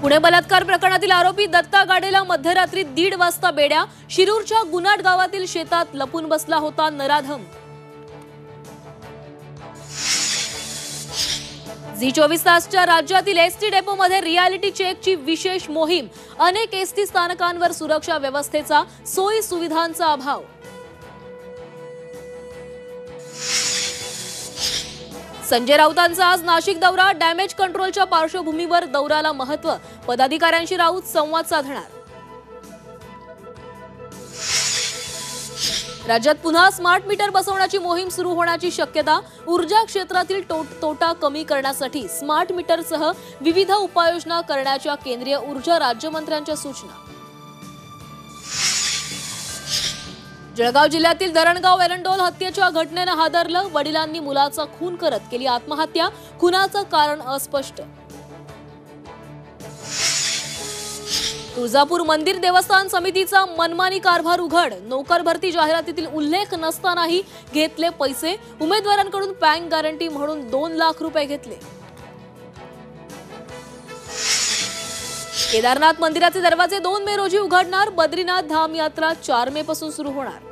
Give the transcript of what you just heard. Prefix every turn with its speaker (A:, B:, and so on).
A: पुणे बलात्कार प्रकरणातील आरोपी दत्ता गाडेला मध्यरात्री 1:30 वाजता बेड्या. शिरूरच्या गुनाट गावातील शेतात लपून बसला होता नराधम. झी 24 तासच्या राज्यातील एसटी डेपोमध्ये रियालिटी चेकची विशेष मोहीम. अनेक एसटी स्थानकांवर सुरक्षा व्यवस्थेचा, सोयी सुविधांचा अभाव. संजय राऊतांचा आज नाशिक दौरा. डॅमेज कंट्रोलच्या पार्श्वभूमीवर दौऱ्याला महत्त्व. पदाधिकाऱ्यांशी राऊत संवाद साधणार. राज्यात पुन्हा स्मार्ट मीटर बसवण्याची मोहीम सुरू होण्याची शक्यता. ऊर्जा क्षेत्रातील तोटा कमी करण्यासाठी स्मार्ट मीटरसह विविध उपाययोजना करण्याच्या केंद्रीय ऊर्जा राज्यमंत्र्यांच्या सूचना. जळगाव जिल्ह्यातील धरणगाव एरंडोल हत्येच्या घटनेनं हादरलं. वडिलांनी मुलाचा खून करत केली आत्महत्या. खुनाचं कारण अस्पष्ट. तुळजापूर मंदिर देवस्थान समितीचा मनमानी कारभार उघड. नोकर भरती जाहिरातीतील उल्लेख नसतानाही घेतले पैसे. उमेदवारांकडून बँक गॅरंटी म्हणून 2 लाख रुपये घेतले. केदारनाथ मंदिराचे दरवाजे 2 मे रोजी उघडणार. बद्रीनाथ धाम यात्रा 4 मे पासून सुरू होणार.